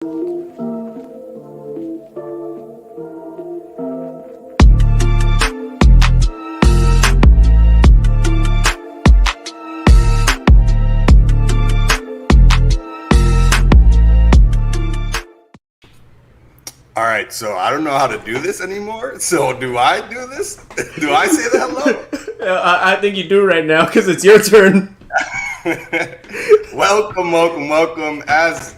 All right, so I don't know how to do this anymore. So do I do this? Do I say the hello? I think you do right now because it's your turn. Welcome. As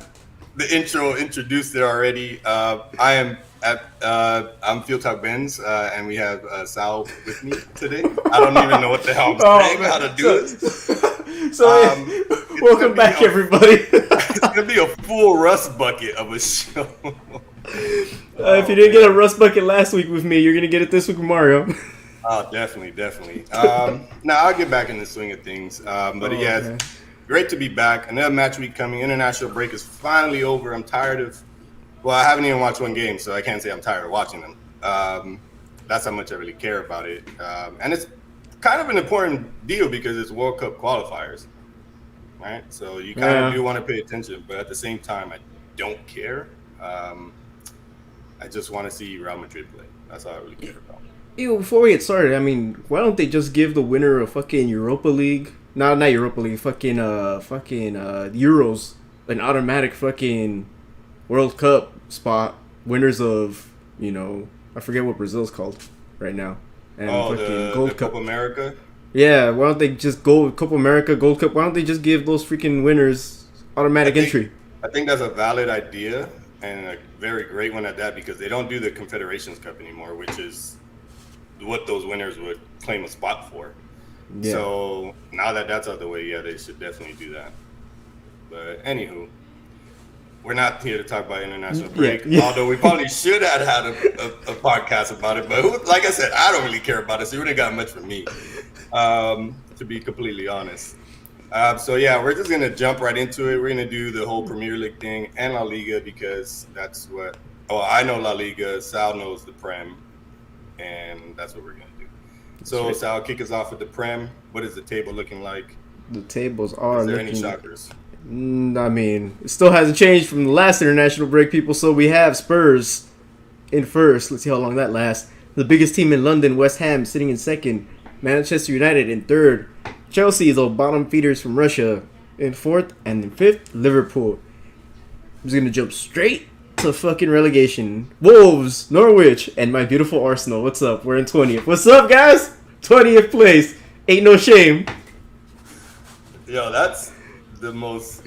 the intro introduced it already, I'm FieldTalk Benz, and we have Sal with me today. I don't even know what the hell I'm saying, how to do this. Welcome back, everybody. It's gonna be a full rust bucket of a show. If you didn't get a rust bucket last week with me, you're gonna get it this week with Mario. Oh, definitely. Now I'll get back in the swing of things. It's great to be back. Another match week coming. International break is finally over. I'm tired of. Well, I haven't even watched one game, so I can't say I'm tired of watching them. That's how much I really care about it. And it's kind of an important deal because it's World Cup qualifiers, right? So you kind of do want to pay attention, but at the same time, I don't care. I just want to see Real Madrid play. That's all I really care about. Before we get started, I mean, why don't they just give the winner of fucking Europa League? Not Europa League, fucking Euros, an automatic fucking World Cup spot. Winners of, I forget what Brazil's called right now. And the Gold Cup. Copa America? Yeah, why don't they just go Copa America, Gold Cup? Why don't they just give those freaking winners automatic entry? I think that's a valid idea and a very great one at that because they don't do the Confederations Cup anymore, which is what those winners would claim a spot for. Yeah. So now that that's out of the way, they should definitely do that. But anywho, we're not here to talk about international break, although we probably should have had a podcast about it. But like I said, I don't really care about it, so you wouldn't got much from me, to be completely honest. We're just going to jump right into it. We're going to do the whole Premier League thing and La Liga because that's what – I know La Liga, Sal knows the Prem, and that's what we're going to do. So, Sal, kick us off with the Prem. What is the table looking like? The tables are looking – Is there any shockers? I mean, it still hasn't changed from the last international break, people. So we have Spurs in first. Let's see how long that lasts. The biggest team in London, West Ham, sitting in second. Manchester United in third. Chelsea, those bottom feeders from Russia, in fourth. And in fifth, Liverpool. I'm just going to jump straight to fucking relegation. Wolves, Norwich, and my beautiful Arsenal. What's up? We're in 20th. What's up, guys? 20th place. Ain't no shame. Yo, that's the most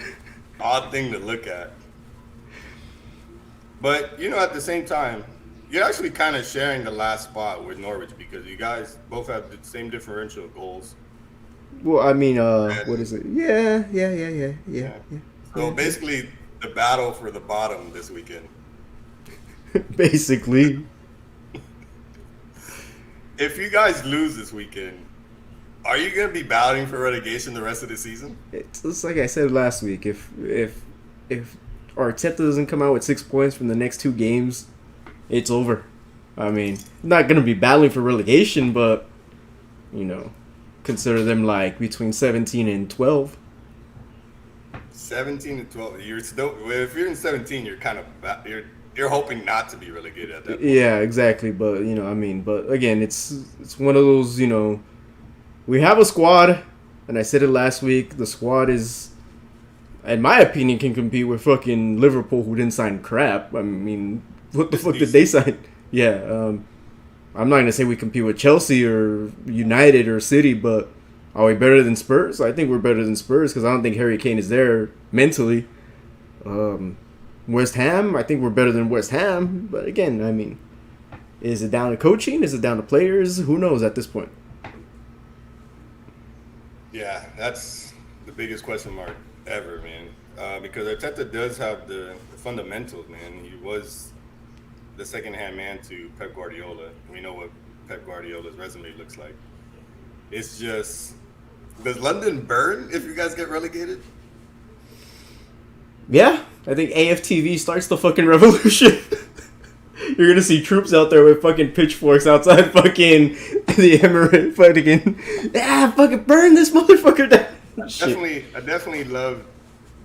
odd thing to look at. But, at the same time, you're actually kind of sharing the last spot with Norwich because you guys both have the same differential goals. Well, I mean, what is it? Yeah. So basically, the battle for the bottom this weekend. Basically. If you guys lose this weekend, are you going to be battling for relegation the rest of the season? It's like I said last week. If Arteta doesn't come out with 6 points from the next 2 games, it's over. I mean, not going to be battling for relegation, but, consider them like between 17 and 12. 17 and 12. You're still, if you're in 17, you're kind of you're hoping not to be relegated at that point. Yeah, exactly. But but again, it's one of those. We have a squad, and I said it last week. The squad is, in my opinion, can compete with fucking Liverpool, who didn't sign crap. I mean, what the fuck did they sign? Yeah. I'm not going to say we compete with Chelsea or United or City, but are we better than Spurs? I think we're better than Spurs because I don't think Harry Kane is there mentally. West Ham, I think we're better than West Ham. But again, I mean, is it down to coaching? Is it down to players? Who knows at this point? Yeah, that's the biggest question mark ever, man. Because Arteta does have the fundamentals, man. He was the second-hand man to Pep Guardiola. We know what Pep Guardiola's resume looks like. It's just, does London burn if you guys get relegated? Yeah, I think AFTV starts the fucking revolution. You're gonna see troops out there with fucking pitchforks outside fucking the Emirate fucking burn this motherfucker down. I definitely love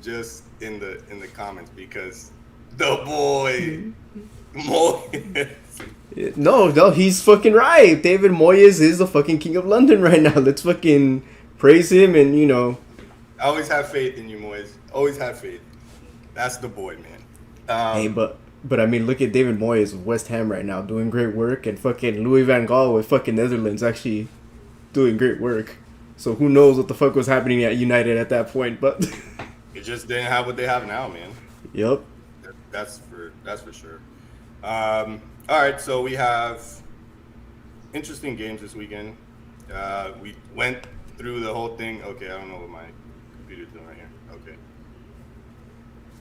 just in the comments because The boy. Moyes. No, he's fucking right. David Moyes is the fucking king of London right now. Let's fucking praise him and, I always have faith in you, Moyes. Always have faith. That's the boy, man. Hey, but I mean, look at David Moyes with West Ham right now doing great work, and fucking Louis van Gaal with fucking Netherlands actually doing great work. So who knows what the fuck was happening at United at that point, but It just didn't have what they have now, man. Yep. That's for sure. All right, so we have interesting games this weekend. We went through the whole thing. Okay, I don't know what my computer's doing right here. Okay.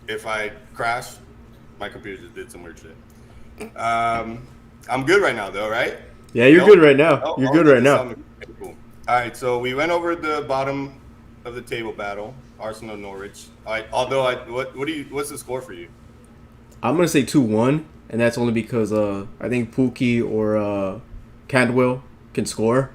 If I crash, my computer just did some weird shit. I'm good right now, though, right? Yeah, you're good right now. You're good right now. Okay, cool. All right, so we went over the bottom of the table battle, Arsenal Norwich. All right, what's the score for you? I'm gonna say 2-1, and that's only because I think Pookie or Cantwell can score,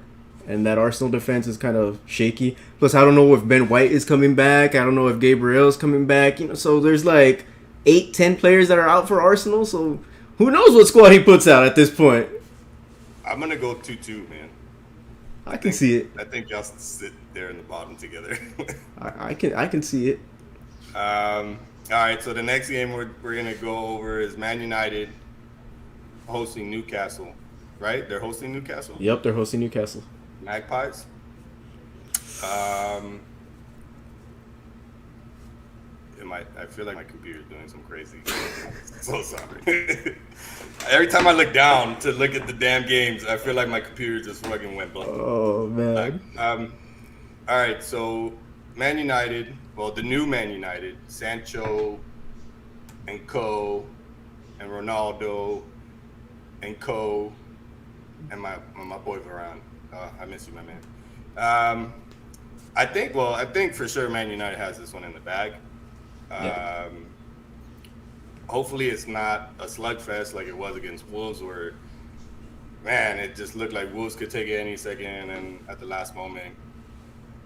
and that Arsenal defense is kind of shaky. Plus, I don't know if Ben White is coming back. I don't know if Gabriel's coming back. So there's like 8-10 players that are out for Arsenal. So who knows what squad he puts out at this point? I'm gonna go 2-2, man. I can see it. I think y'all sit there in the bottom together. I can see it. All right, so the next game we're going to go over is Man United hosting Newcastle, right? They're hosting Newcastle? Yep, they're hosting Newcastle. Magpies? I feel like my computer's doing some crazy. So sorry. Every time I look down to look at the damn games, I feel like my computer just fucking went blank. Oh, man. All right, so Man United, well, the new Man United, Sancho and Co. and Ronaldo and Co. and my boy Varane. I miss you, my man. I think for sure Man United has this one in the bag. Yeah. Hopefully it's not a slugfest like it was against Wolves where, man, it just looked like Wolves could take it any second, and at the last moment,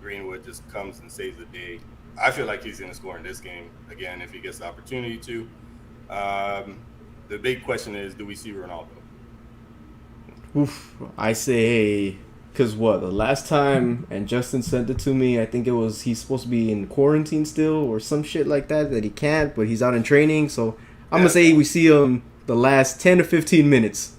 Greenwood just comes and saves the day. I feel like he's going to score in this game, again, if he gets the opportunity to. The big question is, do we see Ronaldo? Oof, I say, because what, the last time, and Justin sent it to me, I think it was he's supposed to be in quarantine still or some shit like that he can't, but he's out in training. So I'm going to say we see him the last 10 to 15 minutes.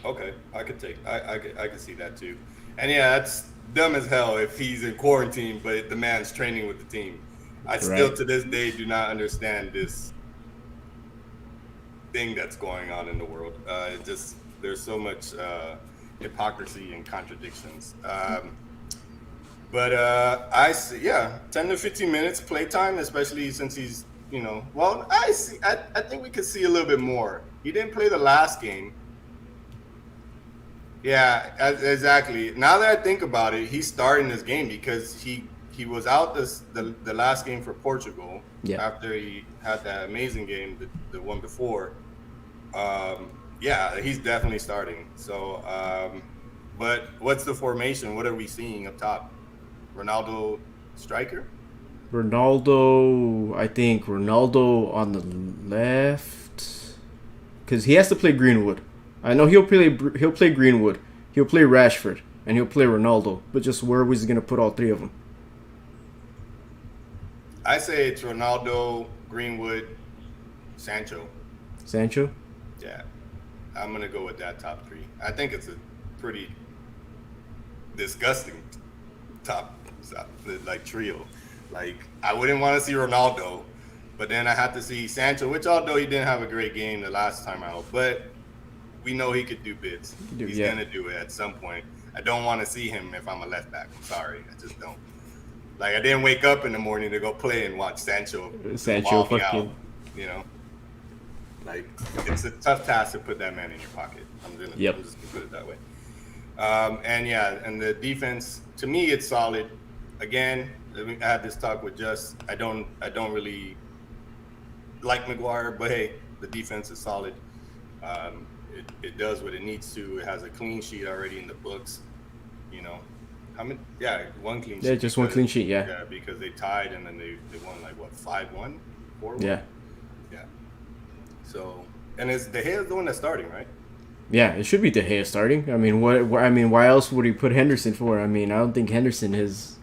Okay, I could see that too. And yeah, that's dumb as hell if he's in quarantine, but the man's training with the team. I still to this day do not understand this thing that's going on in the world. There's so much hypocrisy and contradictions. But I see, 10 to 15 minutes playtime, especially since he's, I think we could see a little bit more. He didn't play the last game. Yeah, exactly. Now that I think about it, he's starting this game because he was out the last game for Portugal after he had that amazing game, the one before. He's definitely starting. So, but what's the formation? What are we seeing up top? Ronaldo striker? I think Ronaldo on the left, because he has to play Greenwood. I know he'll play Greenwood, he'll play Rashford, and he'll play Ronaldo. But just where was he gonna put all three of them? I say it's Ronaldo, Greenwood, Sancho. Sancho? Yeah, I'm gonna go with that top three. I think it's a pretty disgusting top trio. Like, I wouldn't want to see Ronaldo, but then I have to see Sancho, which although he didn't have a great game the last time out, but we know he could do bits. He's gonna do it at some point. I don't want to see him if I'm a left back. I'm sorry, I just don't. Like, I didn't wake up in the morning to go play and watch Sancho fucking out, Like, it's a tough task to put that man in your pocket. I'm just gonna put it that way. And the defense, to me, it's solid. Again, I had this talk with Just. I don't really like Maguire, but hey, the defense is solid. It does what it needs to. It has a clean sheet already in the books. One clean sheet. Yeah, just one clean sheet. Yeah. Yeah, because they tied and then they won 5-1, 4-1. Yeah. Yeah. So, and is De Gea the one that's starting, right? Yeah, it should be De Gea starting. I mean, I mean, why else would he put Henderson for? I mean, I don't think Henderson has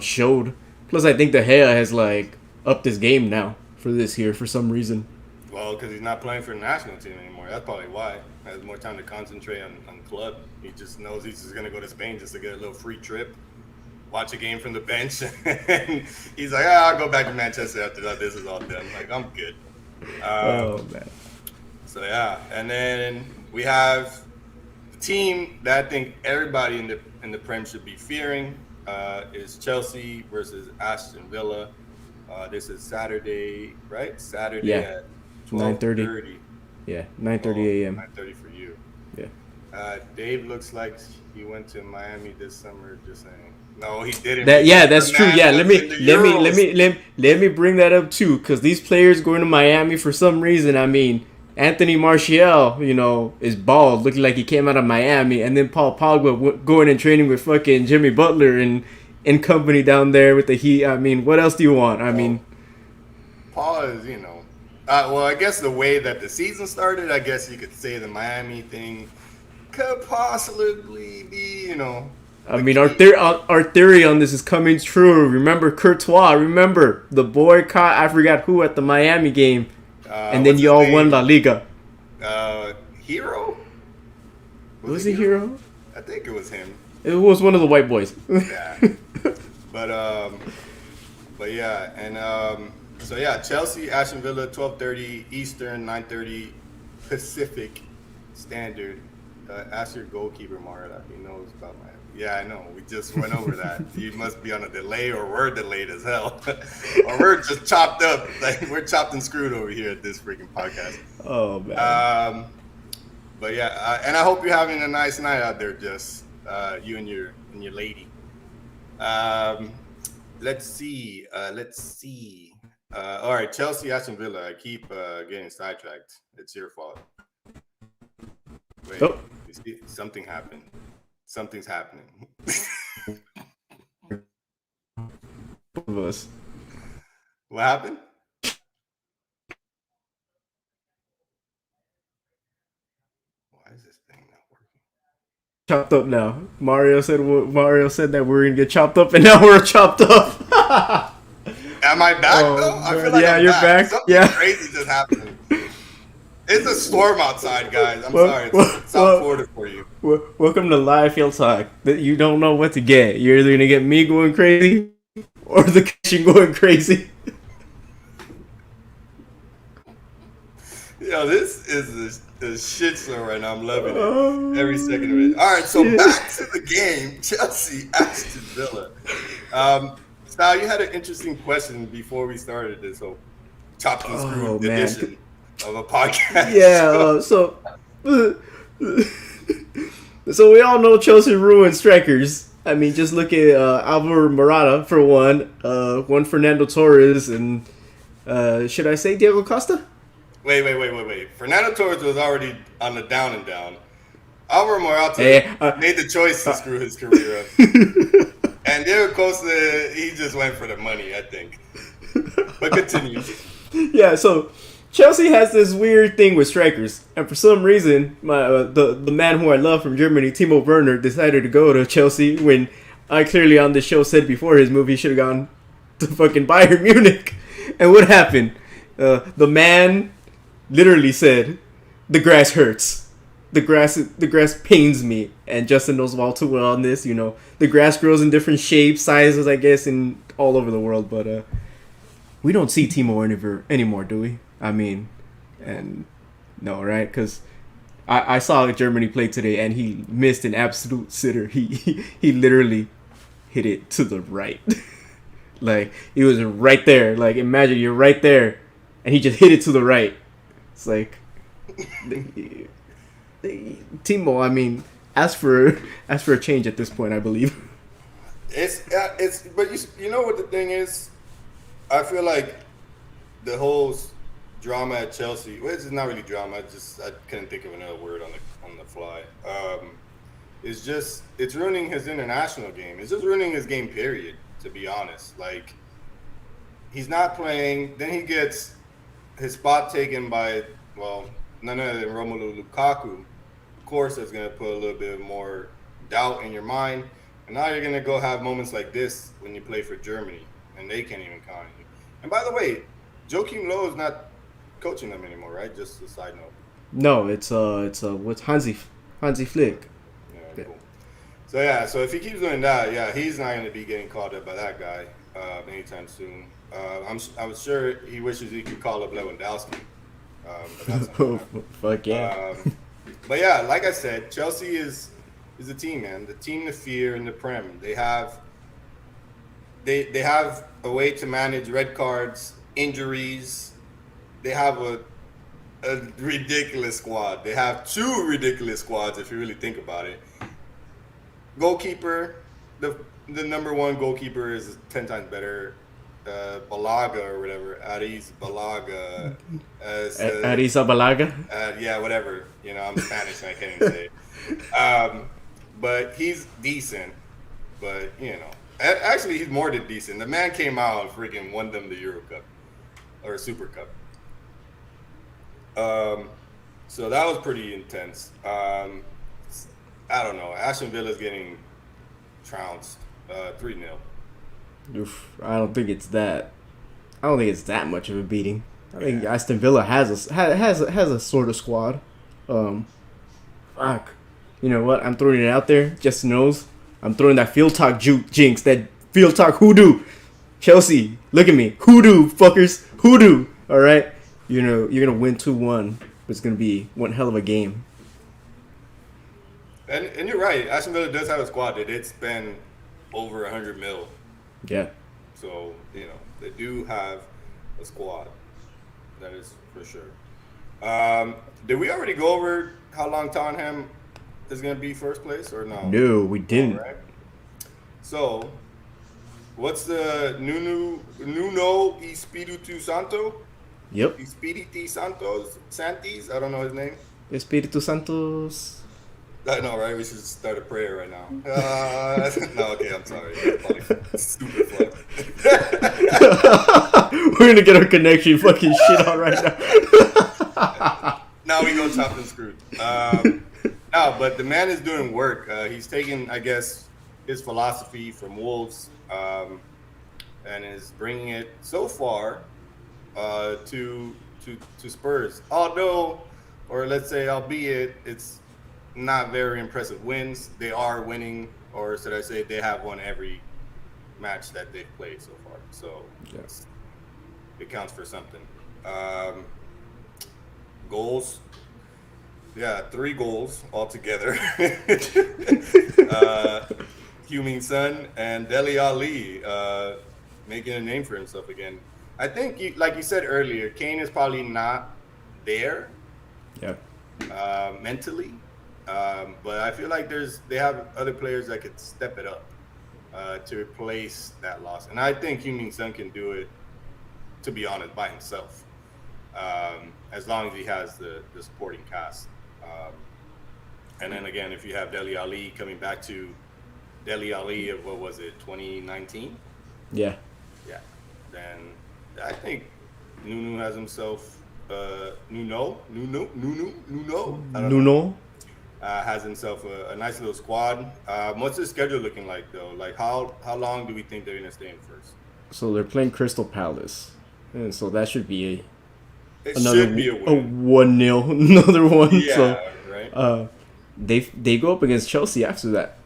showed. Plus, I think De Gea has like upped his game now for this year for some reason. Well, because he's not playing for the national team anymore. That's probably why. He has more time to concentrate on club. He just knows he's just going to go to Spain just to get a little free trip, watch a game from the bench. And he's like, I'll go back to Manchester after that. This is all done. Like, I'm good. Oh man. So, yeah. And then we have the team that I think everybody in the Prem should be fearing is Chelsea versus Aston Villa. This is Saturday, right? Saturday Yeah. at 9:30. Yeah, 9:30 a.m. 9:30 for you. Yeah. Dave looks like he went to Miami this summer. Just saying. No, he didn't. That's true. Yeah, let me bring that up too, because these players going to Miami for some reason. I mean, Anthony Martial, is bald, looking like he came out of Miami, and then Paul Pogba going and training with fucking Jimmy Butler and company down there with the Heat. I mean, what else do you want? I mean, Paul is, well, I guess the way that the season started, I guess you could say the Miami thing could possibly be, I mean, our theory on this is coming true. Remember Courtois? Remember the boycott? I forgot who at the Miami game, and then you all won La Liga. Hero? Was he Hero? I think it was him. It was one of the white boys. Yeah. But yeah, and so yeah, Chelsea, Aston Villa, 12:30 Eastern, 9:30 Pacific Standard. Ask your goalkeeper Marta. He knows about my. Yeah, I know. We just went over that. You must be on a delay, or we're delayed as hell, or we're just chopped up. Like we're chopped and screwed over here at this freaking podcast. Oh man. But yeah, and I hope you're having a nice night out there, Jess. You and your lady. Let's see. All right, Chelsea, Aston Villa. I keep getting sidetracked. It's your fault. Wait, you see, something happened. Something's happening. Both of us. What happened? Why is this thing not working? Chopped up now. Mario said that we're gonna get chopped up, and now we're chopped up. Am I back though? I feel like I'm you're back. Something crazy just happened. It's a storm outside, guys. I'm sorry. It's South Florida for you. Welcome to live FieldTalk. That you don't know what to get. You're either gonna get me going crazy or the kitchen going crazy. Yo, this is a shit show right now. I'm loving it. Every second of it. All right, so back to the game. Chelsea, Aston Villa. Sal, you had an interesting question before we started this whole chopped and screwed edition of a podcast. Yeah, so we all know Chelsea ruined strikers. I mean, just look at Alvaro Morata for one Fernando Torres, and should I say Diego Costa? Wait. Fernando Torres was already on the down and down. Alvaro Morata made the choice to screw his career up. And Diego Costa, he just went for the money, I think. But continue. Yeah, so Chelsea has this weird thing with strikers, and for some reason, the man who I love from Germany, Timo Werner, decided to go to Chelsea when I clearly on this show said before his move he should have gone to fucking Bayern Munich. And what happened? The man literally said, "The grass hurts. The grass pains me." And Justin knows all too well on this. The grass grows in different shapes, sizes, I guess, in all over the world. But we don't see Timo anymore, do we? I mean, and no, right? Because I saw Germany play today, and he missed an absolute sitter. He literally hit it to the right. Like, he was right there. Like, imagine you're right there, and he just hit it to the right. It's like, Timo, I mean, ask for a change at this point, I believe. But you know what the thing is? I feel like the whole drama at Chelsea, well, it's not really drama. I couldn't think of another word on the fly. It's ruining his international game. It's just ruining his game, period, to be honest. Like, he's not playing. Then he gets his spot taken by, well, none other than Romelu Lukaku. Of course, that's going to put a little bit more doubt in your mind. And now you're going to go have moments like this when you play for Germany, and they can't even count on you. And by the way, Joachim Low is not coaching them anymore, right? Just a side note. No, it's what's Hansi Flick. Yeah, cool. So yeah, so if he keeps doing that, yeah, he's not going to be getting called up by that guy anytime soon. I'm sure he wishes he could call up Lewandowski. But that's not Fuck yeah. but yeah, like I said, Chelsea is a team, man. The team to fear in the Prem. They have a way to manage red cards, injuries. They have a ridiculous squad. They have two ridiculous squads if you really think about it. Goalkeeper, the number one goalkeeper is 10 times better. Balaga or whatever, Aris Balaga. Arisa Balaga? Yeah, whatever. You know, I'm Spanish and I can't even say it. But he's decent. But, you know, actually he's more than decent. The man came out and freaking won them the Euro Cup or Super Cup. So that was pretty intense. I don't know. Aston Villa's getting trounced 3-0. Oof, I don't think it's that much of a beating. I think Aston Villa has a sort of squad. Fuck. You know what? I'm throwing it out there. Just knows. I'm throwing that FieldTalk jinx. That FieldTalk hoodoo. Chelsea, look at me. Hoodoo, fuckers. Hoodoo. All right. You know you're gonna win 2-1, but it's gonna be one hell of a game. And you're right. Aston Villa does have a squad. They did spend over 100 mil. Yeah. So, you know, they do have a squad. That is for sure. Did we already go over how long Tottenham is going to be first place or no? No, we didn't. All right. So, what's the Nuno Espiritu Santo? Yep. Espiritu Santis? I don't know his name. Espiritu Santos. I know, right? We should start a prayer right now. No, okay, I'm sorry. Super fun. We're gonna get our connection fucking shit on right now. Now we go chopped and screwed. No, but the man is doing work. He's taking, I guess, his philosophy from Wolves and is bringing it so far to Spurs. Although, or let's say, albeit, it's not very impressive wins. They are winning, or should I say, they have won every match that they've played so far. So yes, it counts for something. Goals, yeah, 3 goals altogether. Heung-min Son and Dele Alli making a name for himself again. I think, like you said earlier, Kane is probably not there. Yeah. Mentally. But I feel like they have other players that could step it up to replace that loss. And I think Heung-min Son can do it, to be honest, by himself, as long as he has the supporting cast. And then again, if you have Dele Alli coming back to Dele Alli of, what was it, 2019? Yeah. Yeah. Then I think Nuno has himself, Nuno. I don't know. Has himself a nice little squad. What's his schedule looking like, though? Like, how long do we think they're going to stay in first? So they're playing Crystal Palace, and so that should be It another should be a a win. 1-0, another one. Yeah, So right? they go up against Chelsea after that.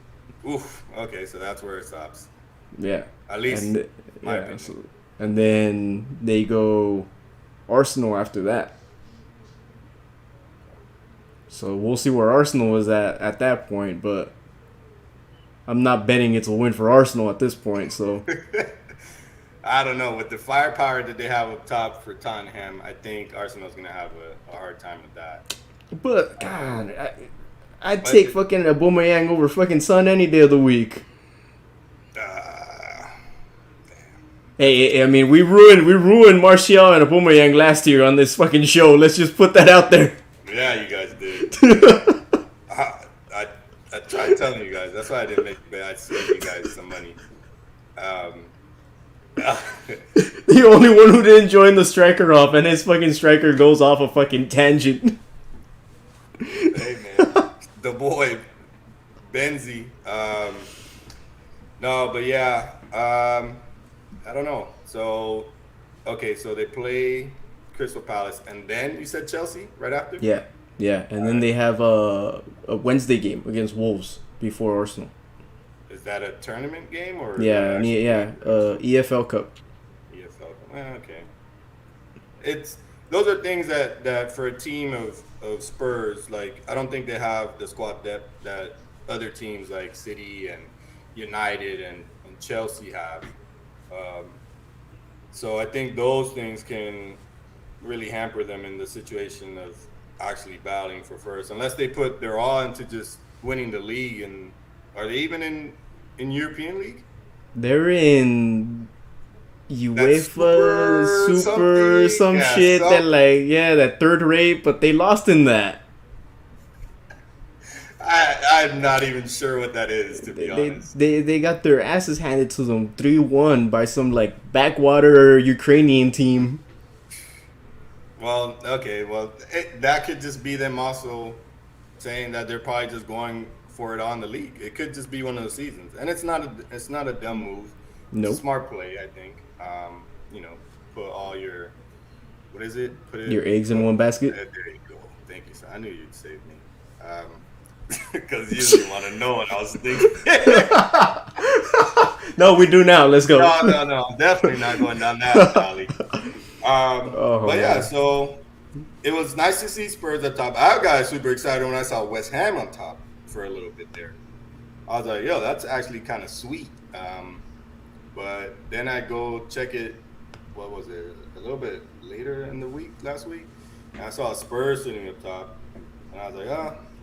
Oof. Okay, so that's where it stops. Yeah. At least, And, my yeah, opinion. so, and then they go Arsenal after that. So we'll see where Arsenal is at that point, but I'm not betting it's a win for Arsenal at this point. So I don't know. With the firepower that they have up top for Tottenham, I think Arsenal's going to have a hard time with that. But God, I'd take fucking Aubameyang over fucking Son any day of the week. Hey, I mean, we ruined Martial and Aubameyang last year on this fucking show. Let's just put that out there. Yeah, you guys did. I tried telling you guys. That's why I didn't make the bet. I'd save you guys some money. The only one who didn't join the striker off, and his fucking striker goes off a fucking tangent. Hey man, the boy Benzi. No, but yeah, I don't know. So, okay, so they play Crystal Palace, and then you said Chelsea right after. Yeah, and then they have a Wednesday game against Wolves before Arsenal. Is that a tournament game or? Yeah, EFL Cup. EFL. Okay. Those are things that for a team of Spurs, like I don't think they have the squad depth that other teams like City and United and Chelsea have. So I think those things can really hamper them in the situation of actually battling for first, unless they put their all into just winning the league. And are they even in European League? They're in UEFA Super some shit that that third rate, but they lost in that. I'm not even sure what that is, to be honest. They got their asses handed to them 3-1 by some like backwater Ukrainian team. Well, okay, that could just be them also saying that they're probably just going for it on the league. It could just be one of those seasons, and it's not a dumb move. Nope. It's a smart play, I think. Put all your your eggs in one basket. There you go. Thank you, sir. I knew you'd save me. Because you didn't want to know what I was thinking. No, we do now. Let's go. No. I'm definitely not going down that alley. But yeah, man. so it was nice to see Spurs up top. I got super excited when I saw West Ham on top for a little bit there. I was like, yo, that's actually kind of sweet. But then I go check it, what was it, a little bit later in the week, last week, and I saw Spurs sitting up top. And I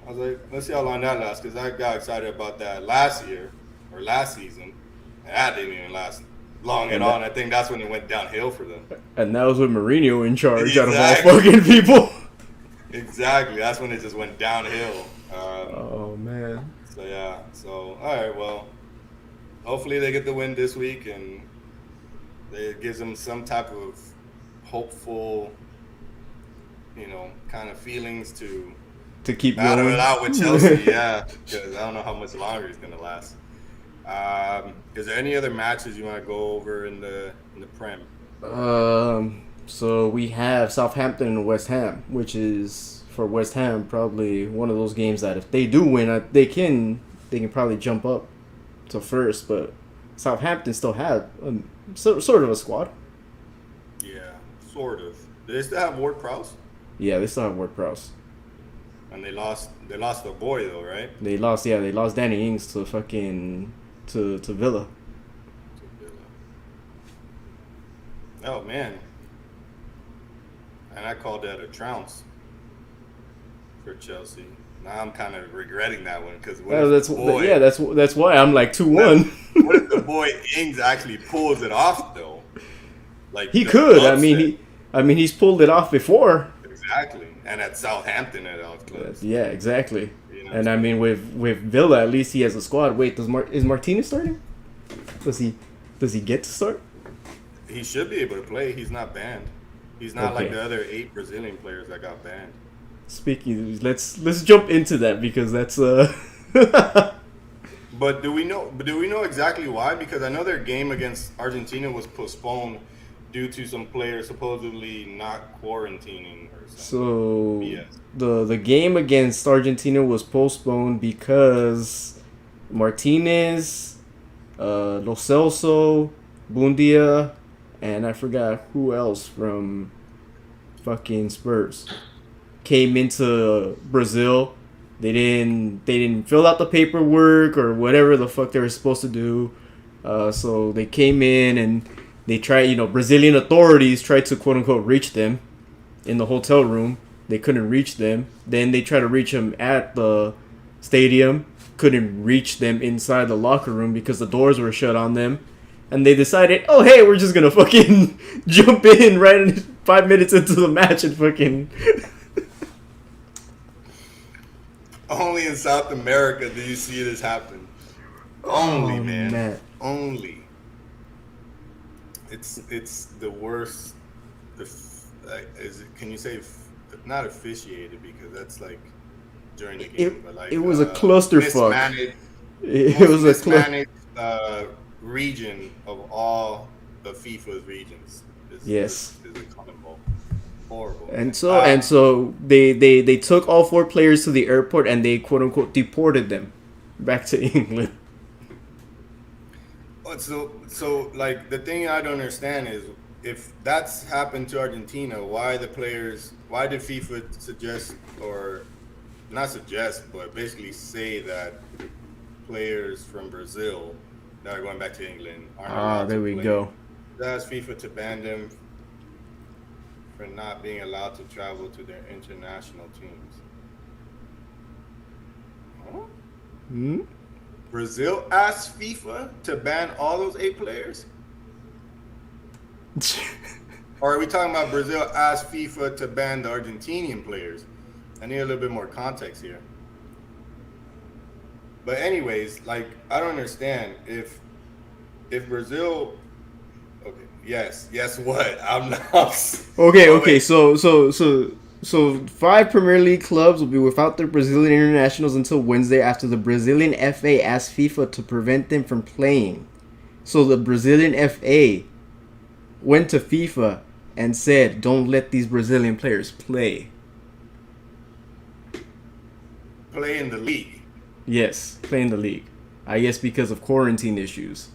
was like, let's see how long that lasts, because I got excited about that last season, and that didn't even last long at all. And I think that's when it went downhill for them. And that was with Mourinho in charge Exactly. out of all fucking people. Exactly. That's when it just went downhill. Oh, man. So, yeah. So, all right, well, hopefully they get the win this week, and it gives them some type of hopeful, kind of feelings to keep battle going. it out with Chelsea. Yeah, because I don't know how much longer it's going to last. Is there any other matches you want to go over in the Prem? So we have Southampton and West Ham, which is for West Ham probably one of those games that if they do win, they can probably jump up to first. But Southampton still have sort of a squad. Yeah, sort of. Do they still have Ward-Prowse? Yeah, they still have Ward-Prowse. And they lost the boy though, right? They lost Danny Ings to to Villa. Oh man. And I called that a trounce for Chelsea. Now I'm kind of regretting that one because that's why I'm like 2-1. What if the boy Ings actually pulls it off though? Like he could. He's pulled it off before. Exactly. And at Southampton at all clubs. Yeah, exactly. And I mean with Villa at least he has a squad. Wait, is Martinez starting? Does he get to start? He should be able to play. He's not banned. He's not like the other 8 Brazilian players that got banned. Speaking, let's jump into that because that's But do we know exactly why? Because I know their game against Argentina was postponed due to some players supposedly not quarantining or something. So yes. the game against Argentina was postponed because Martinez, Lo Celso, Bundia, and I forgot who else from fucking Spurs came into Brazil. They didn't fill out the paperwork or whatever the fuck they were supposed to do. So they came in and they tried, Brazilian authorities tried to quote unquote reach them in the hotel room. They couldn't reach them. Then they tried to reach them at the stadium. Couldn't reach them inside the locker room because the doors were shut on them. And they decided, oh hey, we're just gonna fucking jump in right in 5 minutes into the match and fucking. Only in South America do you see this happen. Only, man. Only. it's the worst. Can you say not officiated because that's like during the game, but like it was a clusterfuck. It was a mismanaged region of all the FIFA's regions. Yes. Is a common ball. Horrible. And so they took all 4 players to the airport and they quote unquote deported them back to England. So like the thing I don't understand is if that's happened to Argentina, why did FIFA suggest or not suggest, but basically say that players from Brazil that are going back to England aren't allowed there to we play? go. That's FIFA to ban them for not being allowed to travel to their international teams. Huh? Hmm? Brazil asked FIFA to ban all those 8 players? Or are we talking about Brazil asked FIFA to ban the Argentinian players? I need a little bit more context here. But anyways, like I don't understand if Brazil. Okay, yes, what? I'm not. Okay. So 5 Premier League clubs will be without their Brazilian internationals until Wednesday after the Brazilian FA asked FIFA to prevent them from playing. So the Brazilian FA went to FIFA and said, "Don't let these Brazilian players play." Play in the league. Yes, play in the league. I guess because of quarantine issues.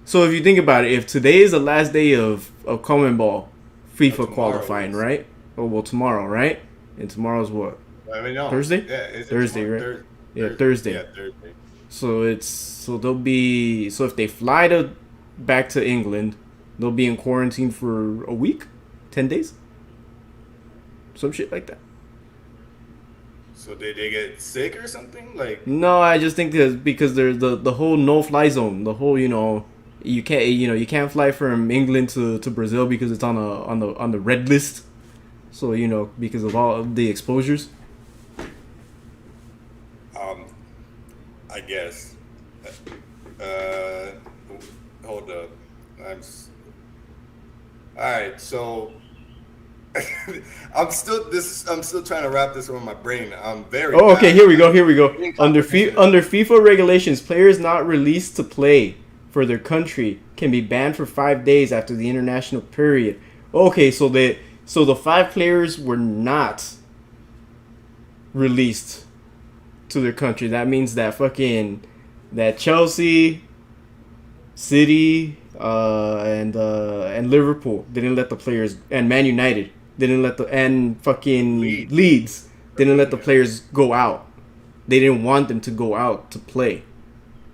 So if you think about it, if today is the last day of CONMEBOL FIFA qualifying, right? Oh, well, tomorrow, right? And tomorrow's what? I mean, no. Thursday? Yeah, Thursday, right? Thursday. Thursday. Yeah, Thursday. So they'll be if they fly back to England, they'll be in quarantine for a week, 10 days, some shit like that. So did they get sick or something? Like no, I just think because there's the whole no-fly zone, the whole you can't fly from England to Brazil because it's on the red list. So because of all of the exposures. I guess. Hold up. All right. So I'm still trying to wrap this around my brain. I'm very. Oh, okay. Here we go. Under FIFA regulations, players not released to play for their country can be banned for 5 days after the international period. Okay, so the 5 players were not released to their country. That means that that Chelsea, City, and Liverpool didn't let the players, and Man United didn't let Leeds didn't let the players go out. They didn't want them to go out to play.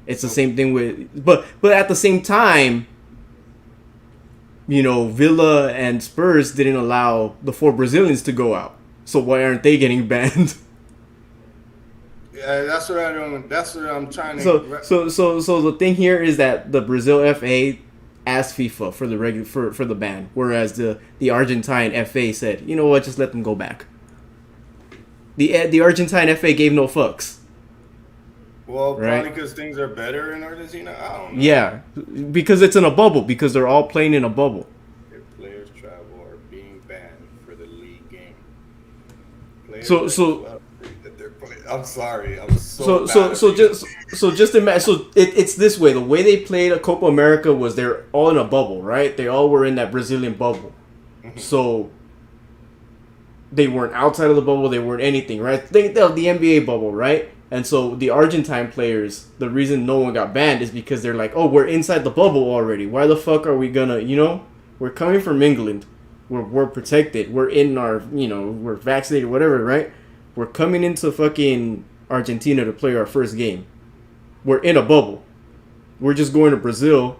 It's the same thing but at the same time, Villa and Spurs didn't allow the 4 Brazilians to go out. So why aren't they getting banned? Yeah, that's what I'm trying to. So the thing here is that the Brazil FA asked FIFA for the ban, whereas the Argentine FA said, you know what, just let them go back. The Argentine FA gave no fucks. Well, right? Probably because things are better in Argentina. I don't know. Yeah, because it's in a bubble. Because they're all playing in a bubble. If players travel are being banned for the league game. I'm sorry. I'm just imagine. So it's this way. The way they played a Copa America was they're all in a bubble, right? They all were in that Brazilian bubble. So they weren't outside of the bubble. They weren't anything, right? Think of the NBA bubble, right? And so the Argentine players, the reason no one got banned is because they're like, oh, we're inside the bubble already. Why the fuck are we gonna, we're coming from England. We're protected. We're in our, we're vaccinated, whatever, right? We're coming into fucking Argentina to play our first game. We're in a bubble. We're just going to Brazil,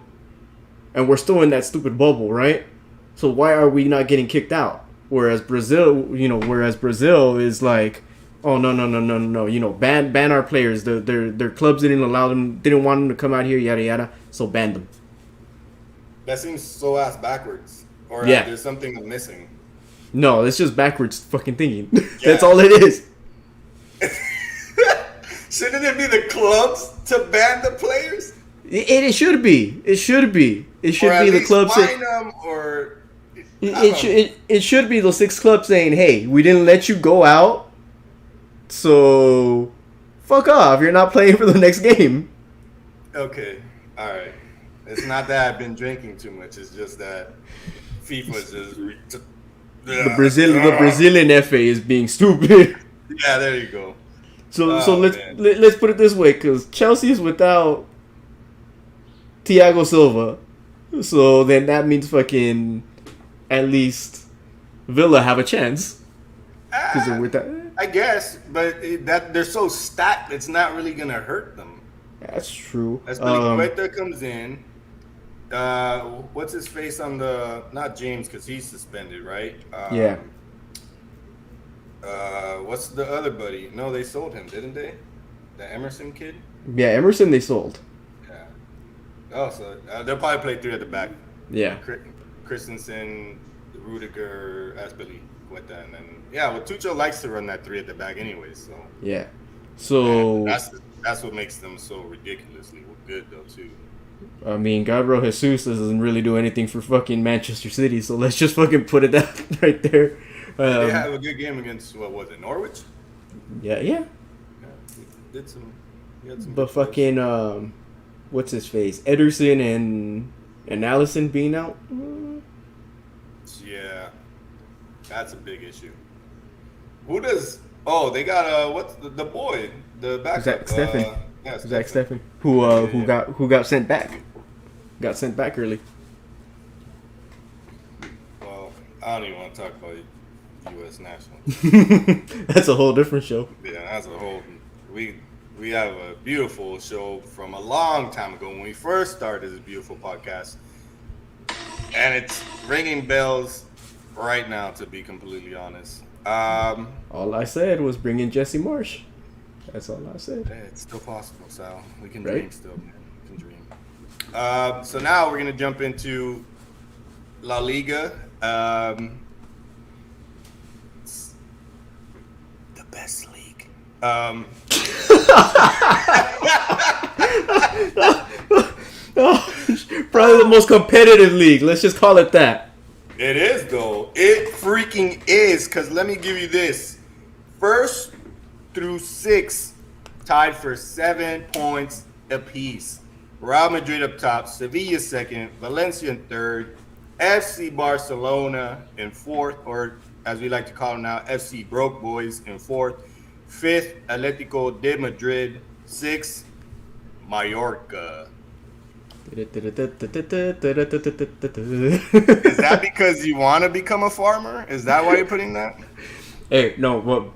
and we're still in that stupid bubble, right? So why are we not getting kicked out? Whereas Brazil is like, oh no, ban our players. Their clubs didn't want them to come out here, yada yada. So ban them. That seems so ass backwards. Or yeah. There's something I'm missing. No, it's just backwards fucking thinking. That's all it is. Shouldn't it be the clubs to ban the players? It should be. It should be. It should or be at the least club fine saying them, or it should be those 6 clubs saying, "Hey, we didn't let you go out, so fuck off. You're not playing for the next game." Okay, all right. It's not that I've been drinking too much. It's just that FIFA is just The Brazilian FA is being stupid. Yeah, there you go. So let's put it this way, because Chelsea is without Thiago Silva, so then that means fucking at least Villa have a chance because they're without. I guess, but that they're so stacked, it's not really gonna hurt them. That's true. Aspilicueta comes in. What's his face on the not James because he's suspended, right? Yeah. What's the other buddy? No, they sold him, didn't they? The Emerson kid. Yeah, Emerson they sold. Yeah. Oh, so they'll probably play 3 at the back. Yeah. Christensen, Rudiger, Aspilicueta, and then well, Tuchel likes to run that 3 at the back anyway. So yeah. So that's what makes them so ridiculously good though too. I mean, Gabriel Jesus doesn't really do anything for fucking Manchester City, so let's just fucking put it that right there. They had a good game against what was it, Norwich? Yeah. Yeah, did some. But fucking what's his face? Ederson and Allison being out. Yeah, that's a big issue. Who does? Oh, they got what's the boy, the backup? Zach Steffen. Yeah, Zach Steffen, who got sent back. Got sent back early. Well, I don't even want to talk about U.S. national. That's a whole different show. Yeah, that's a whole. We have a beautiful show from a long time ago when we first started this beautiful podcast, and it's ringing bells right now. To be completely honest, all I said was bring in Jesse Marsh. That's all I said. Yeah, it's still possible, Sal. We can Right? dream still, man. We can dream. So now we're gonna jump into La Liga. It's the best league. Probably the most competitive league. Let's just call it that. It is though. It freaking is. Cause let me give you this: 1st through 6 tied for 7 points apiece. Real Madrid up top, Sevilla 2nd, Valencia in 3rd, FC Barcelona in 4th, or as we like to call them now, FC Broke Boys in 4th. 5th, Atletico de Madrid. 6th, Mallorca. Is that because you want to become a farmer? Is that why you're putting that? Hey, no,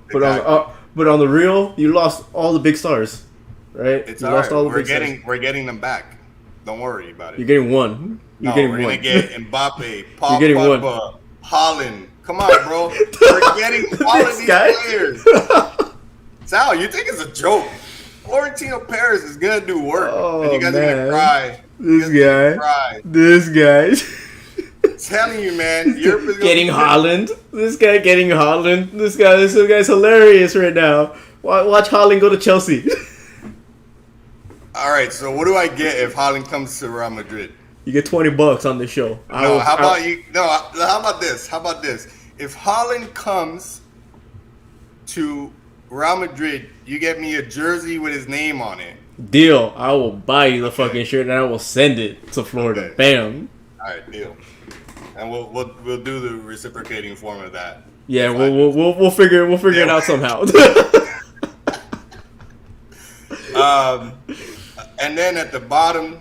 but on the real, you lost all the big stars, right? It's you all lost right. all the We're getting them back. Don't worry about it. You're getting one. You're getting we're one. gonna get Mbappe, Paul You're getting Pogba, Holland. Come on, bro. We're getting all of these players. Sal, you think it's a joke? Florentino Perez is gonna do work, and you guys are gonna cry. This guy. Telling you, man, Europe is getting Holland. This guy's hilarious right now. Watch Holland go to Chelsea. All right, so what do I get if Holland comes to Real Madrid? You get $20 on the show. How about this? If Holland comes to Real Madrid, you get me a jersey with his name on it. Deal. I will buy you the fucking shirt and I will send it to Florida. Okay. Bam. All right, deal. And we'll do the reciprocating form of that. Yeah, we'll figure it out somehow. And then at the bottom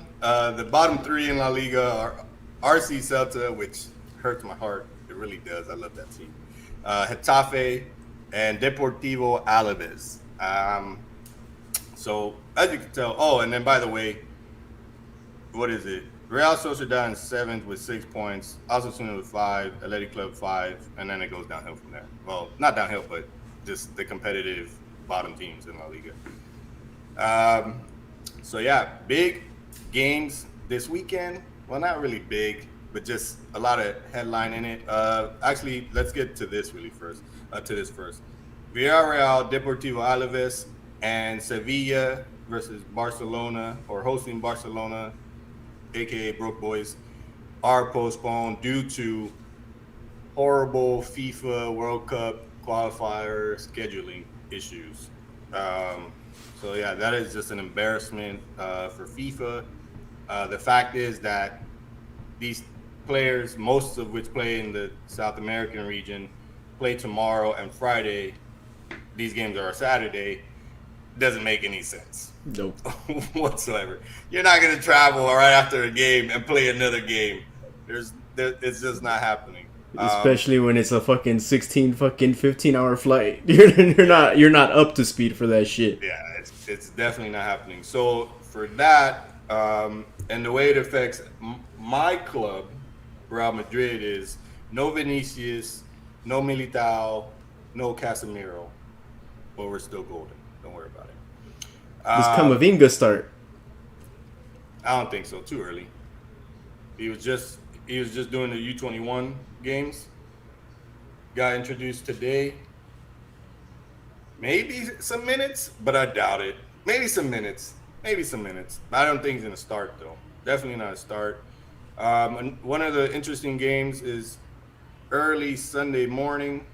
3 in La Liga are RC Celta, which hurts my heart. It really does. I love that team. Getafe and Deportivo Alaves. So as you can tell, and then by the way, what is it? Real Sociedad in 7th with 6 points. Osasuna with 5. Athletic Club 5, and then it goes downhill from there. Well, not downhill, but just the competitive bottom teams in La Liga. So yeah, big games this weekend. Well, not really big, but just a lot of headline in it. Actually, let's get to this first. Villarreal, Deportivo Alaves, and Sevilla versus Barcelona, or hosting Barcelona, aka Broke Boys, are postponed due to horrible FIFA World Cup qualifier scheduling issues. So yeah, that is just an embarrassment for FIFA. The fact is that these players, most of which play in the South American region, play tomorrow and Friday. These games are Saturday. Doesn't make any sense. Nope. Whatsoever. You're not going to travel right after a game and play another game. It's just not happening. Especially when it's a fucking 15-hour flight. You're not up to speed for that shit. Yeah, it's definitely not happening. So for that, and the way it affects my club, Real Madrid, is no Vinicius, no Militao, no Casemiro, but we're still golden. Don't worry about it. Does Camavinga start? I don't think so. Too early. He was just doing the U21 games. Got introduced today. Maybe some minutes, but I doubt it. Maybe some minutes. I don't think he's gonna start though. Definitely not a start. And one of the interesting games is early Sunday morning,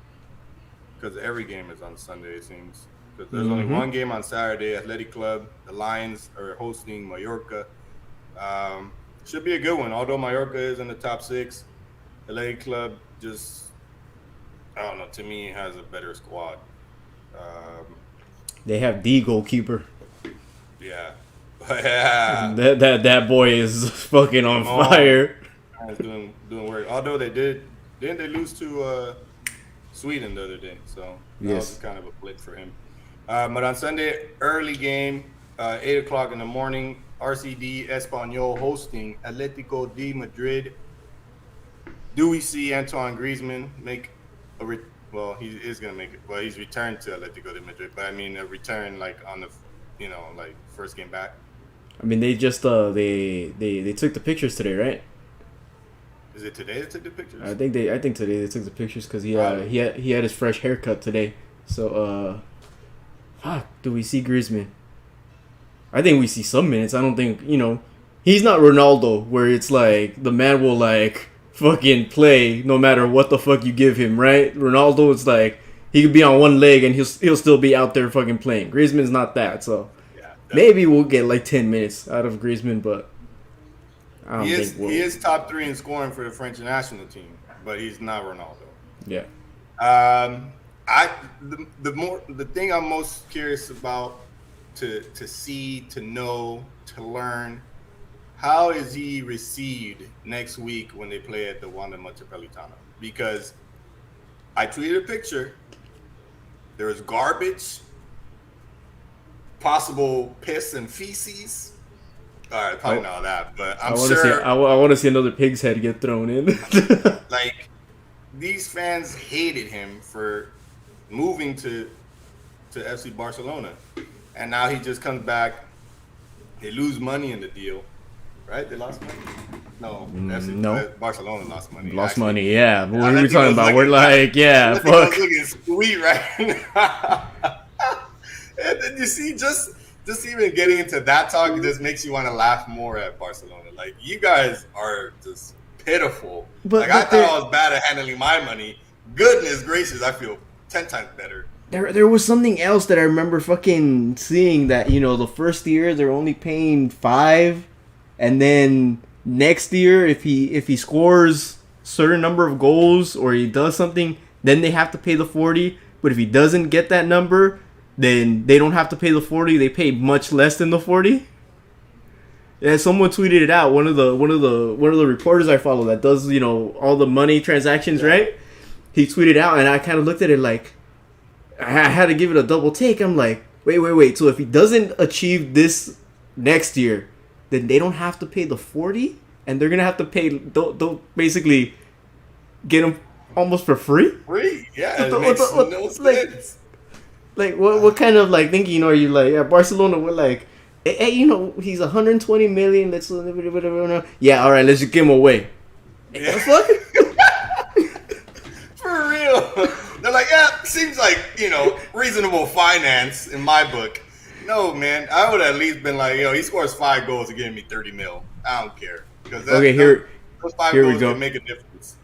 because every game is on Sunday, it seems. Because there's only one game on Saturday. Athletic Club, the Lions are hosting Mallorca. Should be a good one. Although Mallorca is in the top 6, Athletic Club just, I don't know, to me has a better squad. They have the goalkeeper. Yeah. Yeah. That boy is fucking on fire. He's doing work. Although didn't they lose to Sweden the other day? So that was kind of a blip for him. But on Sunday, early game, 8 o'clock in the morning, RCD Espanyol hosting Atletico de Madrid. Do we see Antoine Griezmann make a well, he is going to make it. Well, he's returned to Atletico de Madrid, but I mean a return like on the, like first game back. I mean, they just they took the pictures today, right? Is it today they took the pictures? I think today they took the pictures because he had his fresh haircut today. So do we see Griezmann? I think we see some minutes. I don't think he's not Ronaldo where it's like the man will like fucking play no matter what the fuck you give him, right? Ronaldo, it's like he could be on one leg and he'll still be out there fucking playing. Griezmann's not that, so maybe we'll get like 10 minutes out of Griezmann, but I don't think we'll. He is top 3 in scoring for the French national team, but he's not Ronaldo. Yeah. The thing I'm most curious about to see, to know, to learn, how is he received next week when they play at the Wanda Metropolitano? Because I tweeted a picture. There was garbage, possible piss and feces. All right, probably not that, but I want to see another pig's head get thrown in. Like, these fans hated him for moving to FC Barcelona, and now he just comes back. They lose money in the deal, right? They lost money. No. Barcelona lost money. Money, yeah. What are we talking about? We're like, yeah, fuck. Looking sweet right now. And then you see, just even getting into that talk, it just makes you want to laugh more at Barcelona. Like, you guys are just pitiful. I thought I was bad at handling my money. Goodness gracious, I feel 10 times better. There was something else that I remember fucking seeing that, the first year they're only paying 5, and then next year if he scores certain number of goals or he does something, then they have to pay the 40. But if he doesn't get that number, then they don't have to pay the 40. They pay much less than the 40. Yeah, someone tweeted it out. One of the reporters I follow that does all the money transactions, right? He tweeted out, and I kind of looked at it like I had to give it a double take. I'm like, wait. So if he doesn't achieve this next year, then they don't have to pay the 40, and they're gonna have to pay. They'll basically get him almost for free. Free, yeah. It makes no sense. Like what kind of like thinking are you like at Barcelona? We're like, hey, he's 120 million. Let's yeah, all right, let's just give him away. Yeah. For real. They're like, yeah, seems like reasonable finance in my book. No, man. I would at least been like, yo, he scores 5 goals and giving me 30 mil. I don't care because Okay, those 5 here we goals go. can make a difference.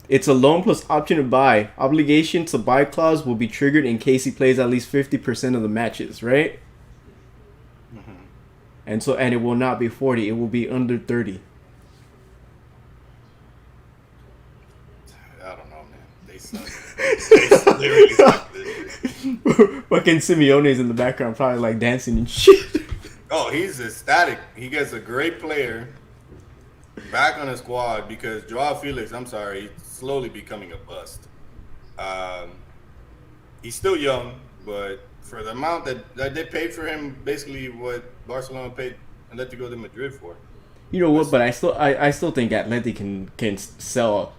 It's a loan plus option to buy. Obligation to buy clause will be triggered in case he plays at least 50% of the matches, right? Mm-hmm. And it will not be 40. It will be under 30. I don't know, man. They suck. They really suck this shit. Fucking Simeone's in the background, probably like dancing and shit. Oh, he's ecstatic. He gets a great player back on the squad because Joao Felix, I'm sorry, he's slowly becoming a bust. He's still young, but for the amount that they paid for him, basically what Barcelona paid Atletico de Madrid for. You know what? But I still think Atleti can sell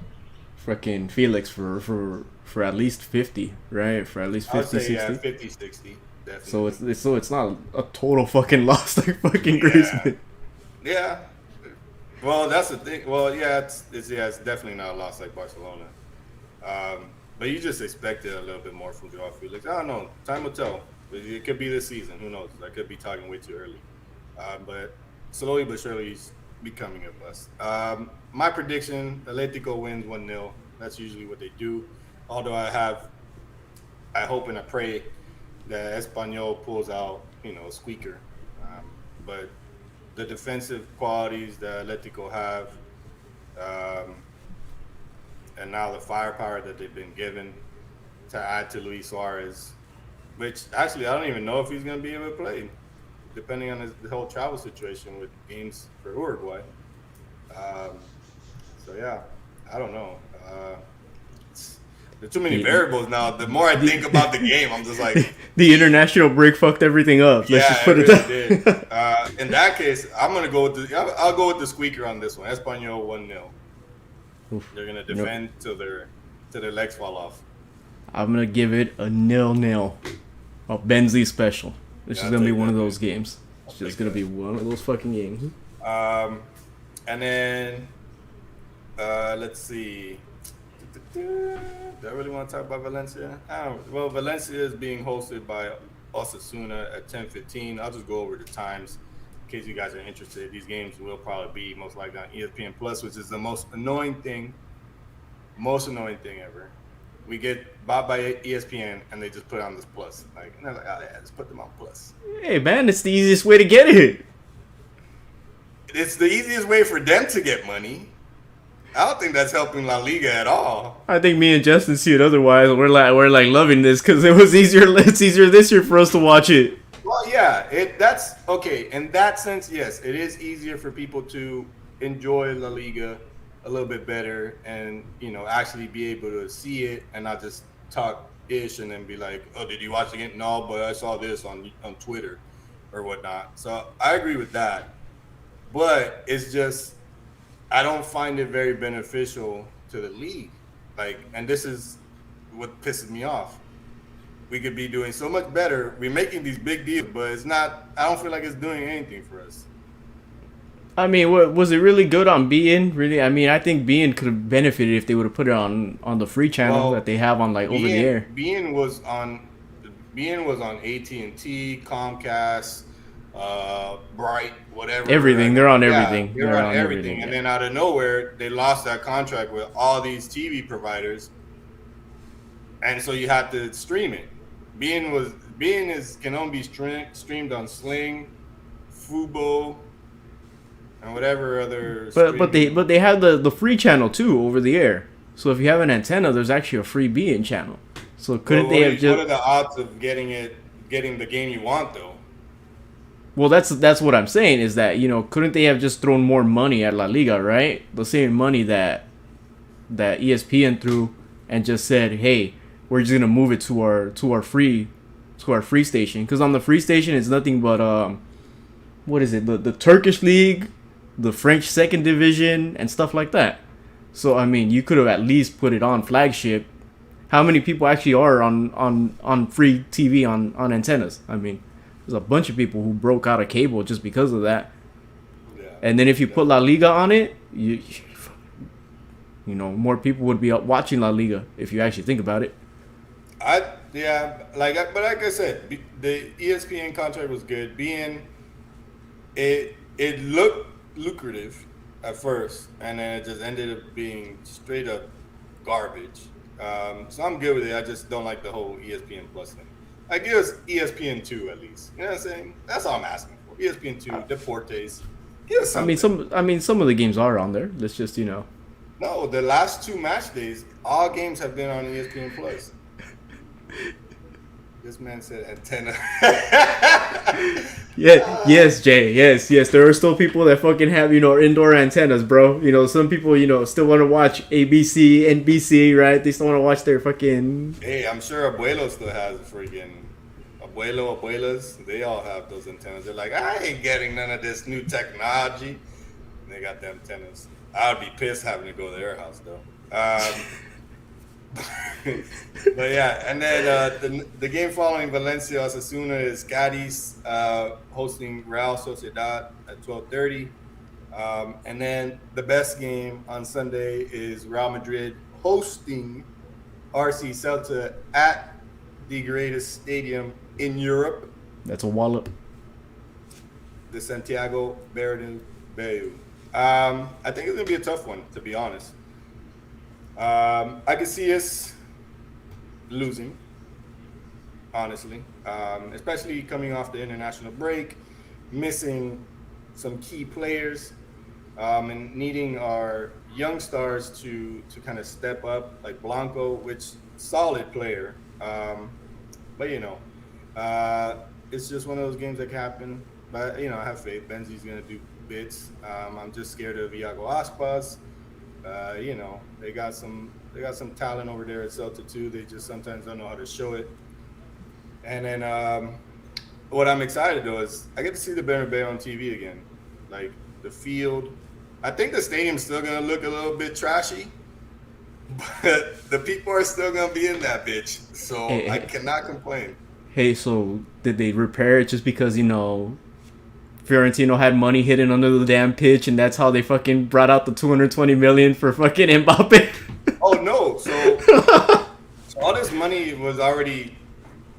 freaking Felix for at least 50, right? For at least 50, I would say 60. yeah, 50, 60, definitely. So it's not a total fucking loss like fucking Griezmann. Yeah. Well, that's the thing. Well, yeah, it's definitely not a loss like Barcelona. But you just expected a little bit more from Joao Felix. I don't know. Time will tell. It could be this season. Who knows? I could be talking way too early. But slowly but surely, he's becoming a bust. My prediction: Atletico wins 1-0. That's usually what they do. Although I hope and I pray that Espanyol pulls out, a squeaker. But the defensive qualities that Atletico have, and now the firepower that they've been given to add to Luis Suarez, which actually I don't even know if he's going to be able to play, depending on the whole travel situation with games for Uruguay. So yeah, I don't know. There's too many variables now. The more I think about the game, I'm just like, the international break fucked everything up. Let's just put it really down. did. In that case, I'm gonna go with I'll go with the squeaker on this one. Espanyol 1-0. They're gonna defend till their legs fall off. I'm gonna give it a 0-0. A Benzema special. It's just gonna be one of those games. It's just gonna be one of those fucking games. And then let's see. Do I really want to talk about Valencia? Well, Valencia is being hosted by Osasuna at 10:15. I'll just go over the times in case you guys are interested. These games will probably be most likely on ESPN Plus, which is the most annoying thing ever. We get bought by ESPN and they just put on this Plus. And they're like, oh yeah, just put them on Plus. Hey man, it's the easiest way to get it. It's the easiest way for them to get money. I don't think that's helping La Liga at all. I think me and Justin see it otherwise. We're like loving this because it was easier. It's easier this year for us to watch it. Well, yeah, that's okay. In that sense, yes, it is easier for people to enjoy La Liga a little bit better, and actually be able to see it and not just talk ish and then be like, "Oh, did you watch the game?" No, but I saw this on Twitter or whatnot. So I agree with that, but it's just, I don't find it very beneficial to the league. And this is what pisses me off. We could be doing so much better. We're making these big deals, but it's not. I don't feel like it's doing anything for us. I mean, was it really good on beIN? Really, I mean, I think beIN could have benefited if they would have put it on the free channel that they have on over the air. beIN was on AT&T, Comcast, Bright, whatever. Everything. They're on everything. Yeah, they're on everything. And then out of nowhere, they lost that contract with all these TV providers, and so you have to stream it. beIN can only be streamed on Sling, Fubo, and whatever other. But they have the free channel too over the air. So if you have an antenna, there's actually a free beIN channel. So couldn't they have just? What are the odds of getting the game you want though? Well, that's what I'm saying is that couldn't they have just thrown more money at La Liga, right? The same money that ESPN threw, and just said, hey, we're just gonna move it to our free station, because on the free station it's nothing but what is it, the Turkish league, the French second division, and stuff like that. So I mean, you could have at least put it on flagship. How many people actually are on free TV on antennas? I mean, there's a bunch of people who broke out of cable just because of that. Yeah. And then if you put La Liga on it, more people would be watching La Liga if you actually think about it. yeah. But like I said, the ESPN contract was good. It looked lucrative at first, and then it just ended up being straight up garbage. So I'm good with it. I just don't like the whole ESPN Plus thing. I give us ESPN two at least. You know what I'm saying? That's all I'm asking for. ESPN two, Deportes. Give us something. Some of the games are on there. Let's just No, the last 2 match days, all games have been on ESPN Plus. This man said antenna. Yeah, yes, Jay. Yes. There are still people that fucking have, indoor antennas, bro. Some people, still want to watch ABC, NBC, right? They still want to watch their fucking... Hey, I'm sure Abuelo still has freaking... Abuelas, they all have those antennas. They're like, I ain't getting none of this new technology. And they got them antennas. I would be pissed having to go to their house, though. But yeah, and then the game following Valencia Osasuna is Cadiz hosting Real Sociedad at 12:30, and then the best game on Sunday is Real Madrid hosting RC Celta at the greatest stadium in Europe. That's a wallop. The Santiago Bernabeu. I think it's gonna be a tough one, to be honest. I could see us losing, honestly, especially coming off the international break, missing some key players, and needing our young stars to kind of step up, like Blanco, which solid player, but it's just one of those games that can happen. But I have faith. Benzi's gonna do bits. I'm just scared of Iago Aspas. They got some talent over there at Celta too. They just sometimes don't know how to show it. And then what I'm excited though is I get to see the Bernabeu on TV again. Like the field, I think the stadium's still gonna look a little bit trashy, but the people are still gonna be in that bitch. So I cannot complain. Hey, so did they repair it just because Fiorentino had money hidden under the damn pitch, and that's how they fucking brought out the 220 million for fucking Mbappe? Oh no! So all this money has already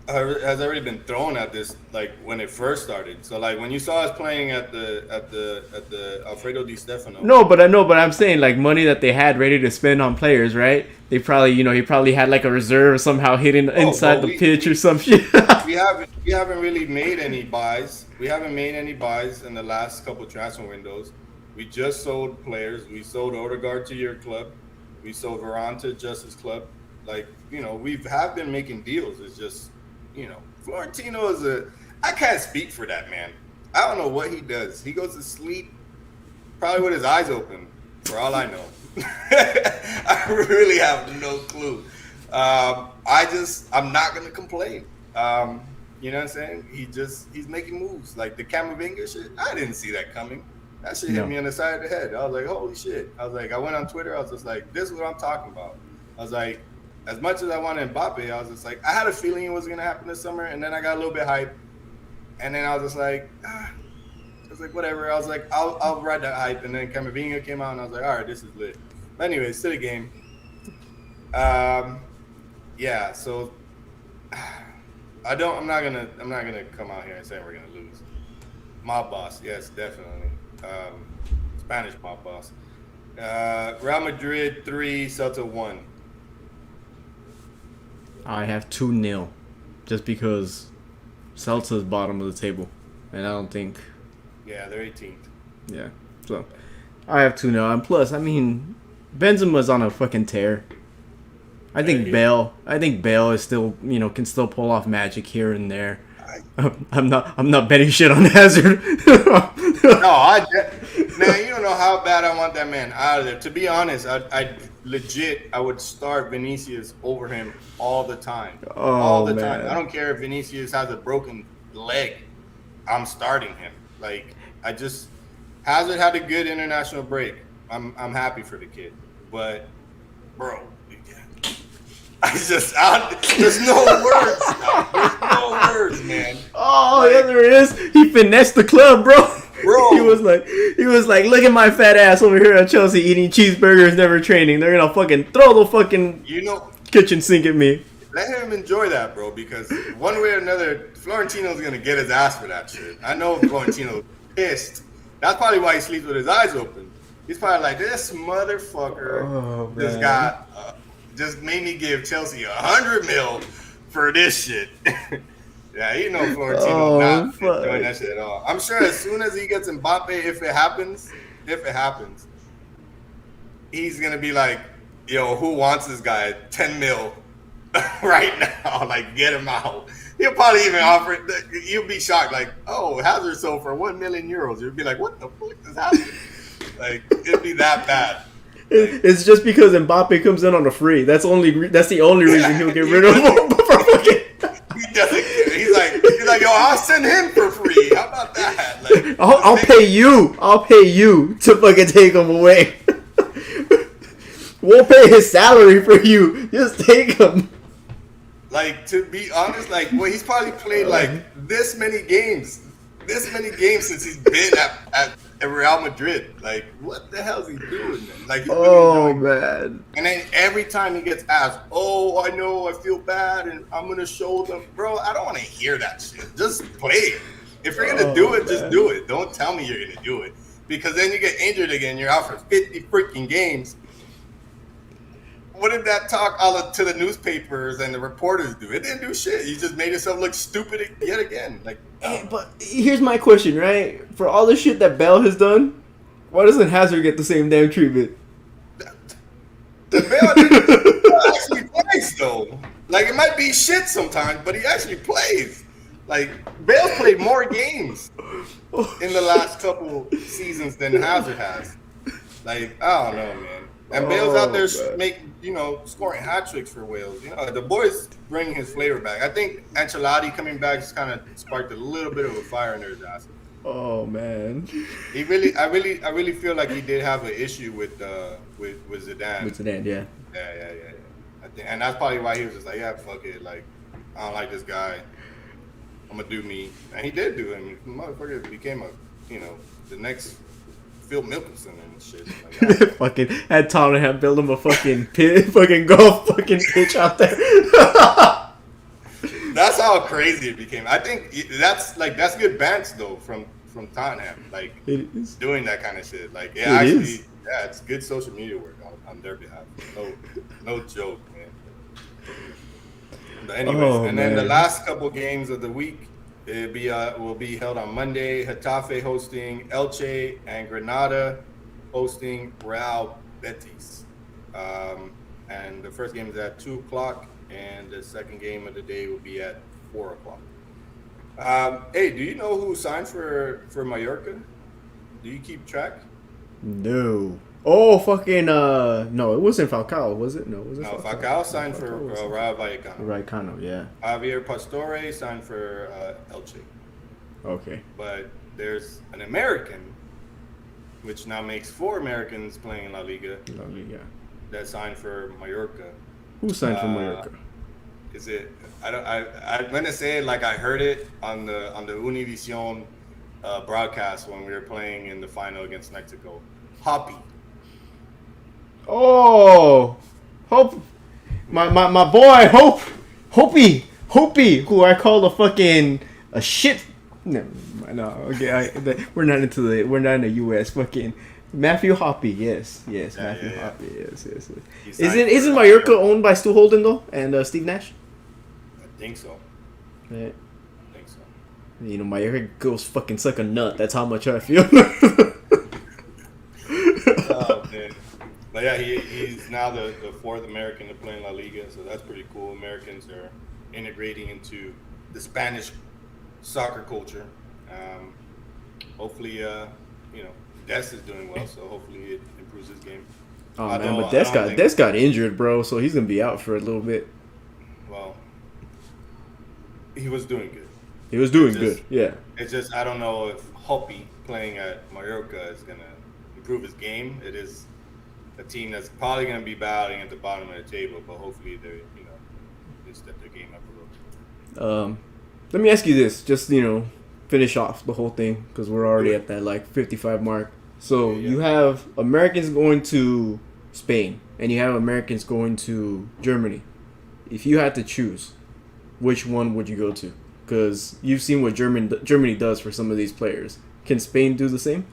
been thrown at this, like when it first started. So like when you saw us playing at the Alfredo Di Stefano. No, but I'm saying like money that they had ready to spend on players, right? They probably, he probably had like a reserve somehow hidden inside the pitch or some shit. we haven't really made any buys. We haven't made any buys in the last couple transfer windows. We just sold players. We sold Odegaard to your club. We sold Varane to Justice Club. Like, we have been making deals. It's just, Florentino I can't speak for that man. I don't know what he does. He goes to sleep probably with his eyes open, for all I know. I really have no clue. I'm not going to complain. You know what I'm saying? He's making moves. Like the Camavinga shit, I didn't see that coming. That shit hit me on the side of the head. I was like, holy shit. I went on Twitter. I was just like, this is what I'm talking about. I was like, as much as I wanted Mbappe, I was just like, I had a feeling it was going to happen this summer. And then I got a little bit hyped. And then I was just like, I was like, whatever. I was like, I'll ride that hype. And then Camavinga came out and I was like, all right, this is lit. But anyways, to the game. Yeah, so I'm not gonna come out here and say we're gonna lose. Mob boss, yes, definitely. Spanish mob boss. Real Madrid 3, Celta 1. I have 2-0, just because Celta's bottom of the table, and I don't think. Yeah, they're 18th. Yeah, so I have 2-0, and plus, Benzema's on a fucking tear. I think Bale is still, can still pull off magic here and there. I'm not betting shit on Hazard. Man, you don't know how bad I want that man out of there. To be honest, I would start Vinicius over him all the time. All the time. I don't care if Vinicius has a broken leg. I'm starting him. Like, Hazard had a good international break. I'm happy for the kid. But, bro, there's no words. There's no words, man. Oh, yeah, there is. He finessed the club, bro. He was like, look at my fat ass over here at Chelsea eating cheeseburgers, never training. They're gonna fucking throw the fucking kitchen sink at me. let him enjoy that, bro. Because one way or another, Florentino's gonna get his ass for that shit. I know Florentino's pissed. That's probably why he sleeps with his eyes open. He's probably like, this motherfucker just made me give Chelsea 100 mil for this shit. Yeah, you know Florentino's not doing that shit at all. I'm sure as soon as he gets Mbappe, if it happens, he's gonna be like, yo, who wants this guy? 10 mil right now. Like, get him out. He'll probably even offer it. You'll be shocked, like, oh, Hazard sold for 1 million euros. You'll be like, what the fuck is happening? Like, it'd be that bad. Like, it's just because Mbappe comes in on a free. That's the only reason he'll get rid of him. He doesn't care. He's like, yo, I'll send him for free. How about that? Like, I'll pay you. I'll pay you to fucking take him away. We'll pay his salary for you. Just take him. Like, to be honest, like, well, he's probably played like this many games since he's been at Real Madrid. Like, what the hell is he doing? Like, he's man. And then every time he gets asked, oh, I know, I feel bad, and I'm gonna show them, bro. I don't want to hear that shit. Just play it. If you're gonna do it, just do it. Don't tell me you're gonna do it, because then you get injured again. You're out for 50 freaking games. What did that talk to the newspapers and the reporters do? It didn't do shit. You just made yourself look stupid yet again. Like, but here's my question, right? For all the shit that Bell has done, why doesn't Hazard get the same damn treatment? The Bell actually plays though. Like, it might be shit sometimes, but he actually plays. Like, Bale's played more games in the last couple seasons than Hazard has. Like, I don't know, man. And Bale's out there scoring hat tricks for Wales. You know, the boys bringing his flavor back. I think Ancelotti coming back just kind of sparked a little bit of a fire under his ass. Oh man, I really feel like he did have an issue with Zidane. With Zidane, yeah. Yeah. And that's probably why he was just like, yeah, fuck it. Like, I don't like this guy. I'm gonna do me, and he did do him. The motherfucker became the next Phil Mickelson and shit. Like, fucking had Tottenham build him a fucking fucking golf fucking pitch out there. That's how crazy it became. I think that's good bands though from Tottenham, like doing that kind of shit. Like, it's good social media work on their behalf. No joke, man. But anyways, then the last couple games of the week. Will be held on Monday. Getafe hosting Elche and Granada hosting Real Betis. And the first game is at 2:00, and the second game of the day will be at 4:00. Hey, do you know who signed for Mallorca? Do you keep track? No. Oh, fucking, no, it wasn't Falcao, was it? No, was it Falcao? Falcao signed for Rayo Vallecano. Vallecano, yeah. Javier Pastore signed for Elche. Okay. But there's an American, which now makes 4 Americans playing in La Liga. That signed for Mallorca. Who signed for Mallorca? Is it? I'm gonna say it like I heard it on the Univision broadcast when we were playing in the final against Mexico. Hoppy. Oh, Hope, my boy Hoppy, who I call a shit. No, okay, we're not in the U.S. Fucking Matthew Hoppy, yes, Matthew Hoppy, yes. Isn't Mallorca owned by Stu Holden though and Steve Nash? I think so. Yeah. I think so. You know, Mallorca goes fucking suck a nut. That's how much I feel. Oh man. But yeah, he's now the 4th American to play in La Liga, so that's pretty cool. Americans are integrating into the Spanish soccer culture. Hopefully, Des is doing well, so hopefully it improves his game. Oh man, but Des got injured, bro, so he's gonna be out for a little bit. Well, he was doing good. He was doing good, yeah. It's just I don't know if Hoppy playing at Mallorca is gonna improve his game. It is a team that's probably going to be battling at the bottom of the table, but hopefully they step their game up a little. Let me ask you this, just finish off the whole thing because we're already at that 55 mark. So you have Americans going to Spain and you have Americans going to Germany. if you had to choose, which one would you go to? Because you've seen what Germany does for some of these players. Can Spain do the same?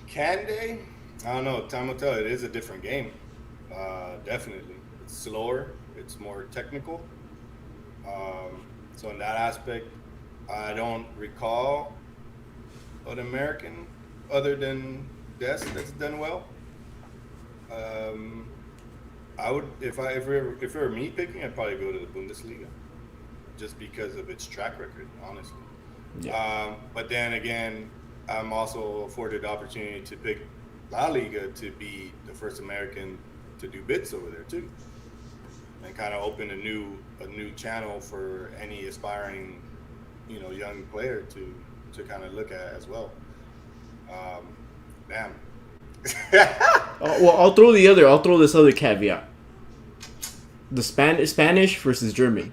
Can they? I don't know. Time will tell. It is a different game. Definitely. It's slower. It's more technical. So in that aspect, I don't recall an American other than Des that's done well. Um, I would if it were me picking, I'd probably go to the Bundesliga just because of its track record, honestly. Yeah. But then again, I'm also afforded the opportunity to pick La Liga to be the first American to do bits over there too, and kind of open a new channel for any aspiring, young player to kind of look at as well. Damn. Well, I'll throw this other caveat. The Spanish versus German.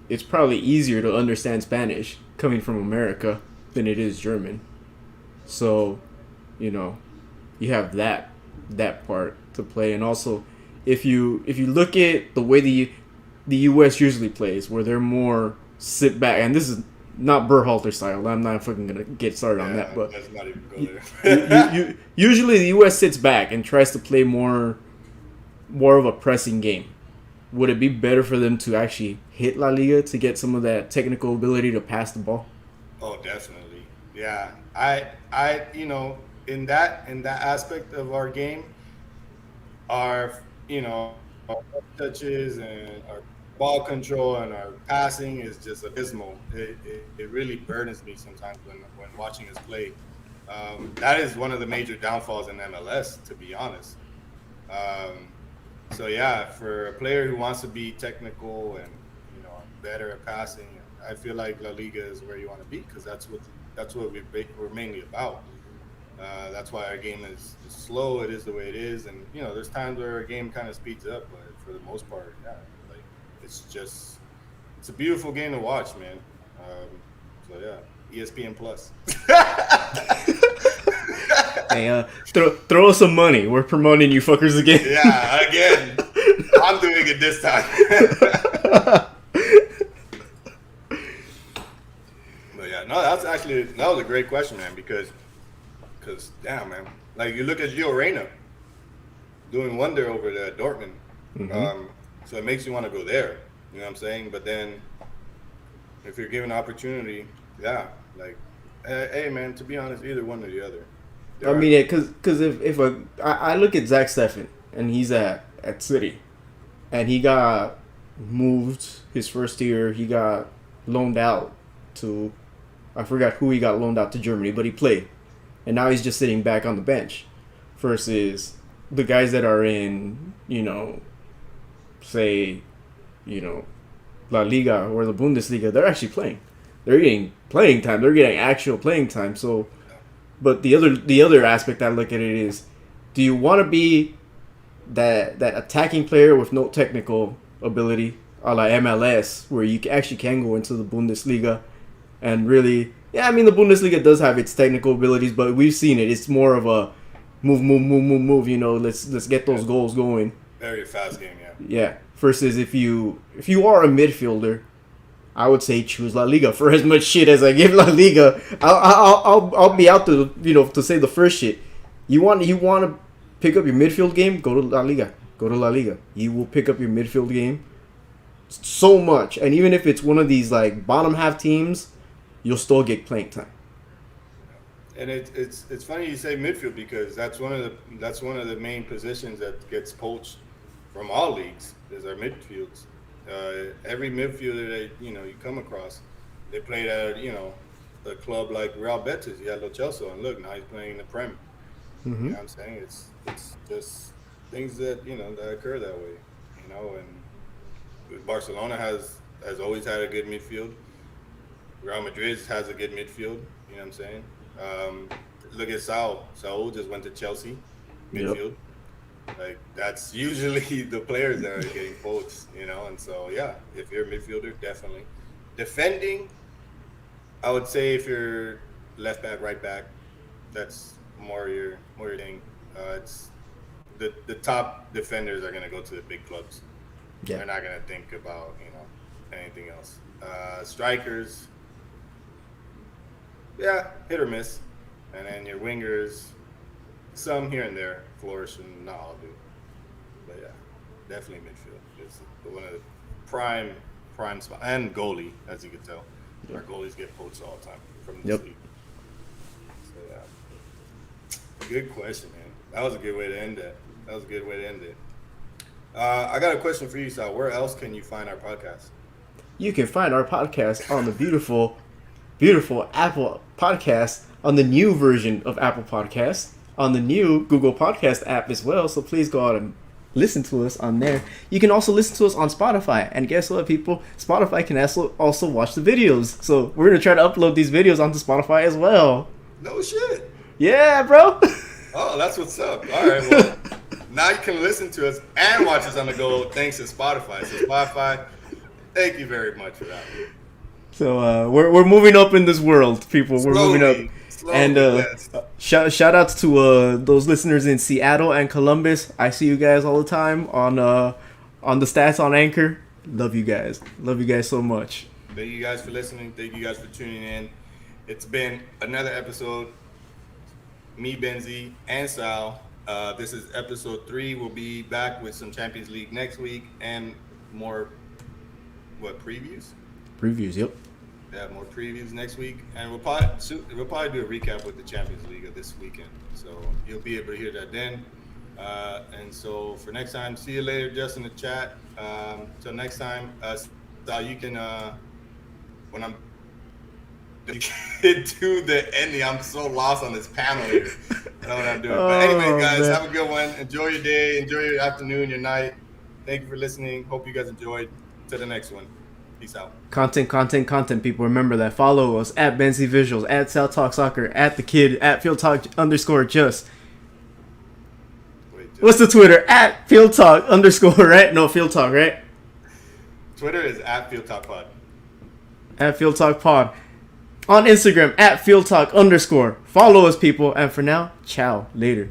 It's probably easier to understand Spanish coming from America than it is German. So, you have that part to play, and also if you look at the way the U.S. usually plays, where they're more sit back, and this is not Berhalter style. I'm not fucking gonna get started on that, but let's not even go there. usually the U.S. sits back and tries to play more of a pressing game. Would it be better for them to actually hit La Liga to get some of that technical ability to pass the ball? Oh, definitely. Yeah. In that aspect of our game, our our touches and our ball control and our passing is just abysmal. It really burdens me sometimes when watching us play. That is one of the major downfalls in MLS, to be honest. Um, so yeah, for a player who wants to be technical and better at passing, I feel like La Liga is where you want to be because that's what we're mainly about. That's why our game is slow. It is the way it is, and there's times where our game kind of speeds up, but for the most part, yeah, like it's a beautiful game to watch, man. So yeah, ESPN Plus. Hey, throw us some money. We're promoting you fuckers again. Yeah, again, I'm doing it this time. But yeah, no, that was a great question, man, because damn, man, like you look at Gio Reyna doing wonder over there at Dortmund. Mm-hmm. So it makes you want to go there. You know what I'm saying? But then if you're given opportunity, yeah, like, hey, man, to be honest, either one or the other. I mean, yeah, because if I look at Zach Steffen and he's at City, and he got moved his first year, he got loaned out to, I forgot who he got loaned out to Germany, but he played, and now he's just sitting back on the bench, versus the guys that are in, say, La Liga or the Bundesliga, they're actually playing. They're getting playing time. They're getting actual playing time. So, but the other aspect I look at it is, do you want to be that attacking player with no technical ability, a la MLS, where you actually can go into the Bundesliga and really, yeah, I mean the Bundesliga does have its technical abilities, but we've seen it. It's more of a move. Let's get those goals going. Very fast game, yeah. Yeah. Versus if you are a midfielder, I would say choose La Liga. For as much shit as I give La Liga, I'll be out to to say the first shit. You want to pick up your midfield game? Go to La Liga. Go to La Liga. You will pick up your midfield game so much, and even if it's one of these like bottom half teams, you'll still get playing time. And it's funny you say midfield because that's one of the main positions that gets poached from all leagues is our midfields. Every midfielder that you come across, they played at a club like Real Betis. You had Lo Celso, and look, now he's playing in the Prem. Mm-hmm. You know what I'm saying? It's just things that that occur that way. And Barcelona has always had a good midfield. Real Madrid has a good midfield. You know what I'm saying? Look at Saul. Saul just went to Chelsea midfield. Yep. Like that's usually the players that are getting poached, and so yeah, if you're a midfielder, definitely. Defending, I would say if you're left back, right back, that's more your thing. the top defenders are gonna go to the big clubs. Yeah. They're not gonna think about anything else. Strikers, yeah, hit or miss, and then your wingers, some here and there flourish, and not all do. But yeah, definitely midfield. It's one of the prime spot, and goalie, as you can tell. Our goalies get poached all the time from this league. So yeah, good question, man. That was a good way to end it. I got a question for you, Sal. Where else can you find our podcast? You can find our podcast on the beautiful Apple Podcast, on the new version of Apple Podcasts, on the new Google Podcast app as well. So please go out and listen to us on there. You can also listen to us on Spotify. And guess what, people? Spotify can also watch the videos. So we're going to try to upload these videos onto Spotify as well. No shit. Yeah, bro. Oh, that's what's up. All right, well, now you can listen to us and watch us on the go thanks to Spotify. So Spotify, thank you very much for that. So we're moving up in this world, people. We're moving up. And shout outs to those listeners in Seattle and Columbus. I see you guys all the time on the stats on Anchor. Love you guys so much. Thank you guys for listening. Thank you guys for tuning in. It's been another episode. Me, Benzie, and Sal. This is episode 3. We'll be back with some Champions League next week and more previews. Yep. Yeah, more previews next week, and we'll probably do a recap with the Champions League of this weekend. So you'll be able to hear that then. And so for next time, see you later, just in the chat. Till next time, Sal, you can when I'm you can do the ending. I'm so lost on this panel here. I know what I'm doing. But anyway, guys, have a good one. Enjoy your day. Enjoy your afternoon, your night. Thank you for listening. Hope you guys enjoyed. To the next one. Peace out. Content, people. Remember that. Follow us at Benzie Visuals, at FieldTalk Soccer, at The Kid, at FieldTalk_just. What's the Twitter? At FieldTalk_, right? No, FieldTalk, right? Twitter is at FieldTalk Pod. At FieldTalk Pod. On Instagram, at FieldTalk_. Follow us, people. And for now, ciao. Later.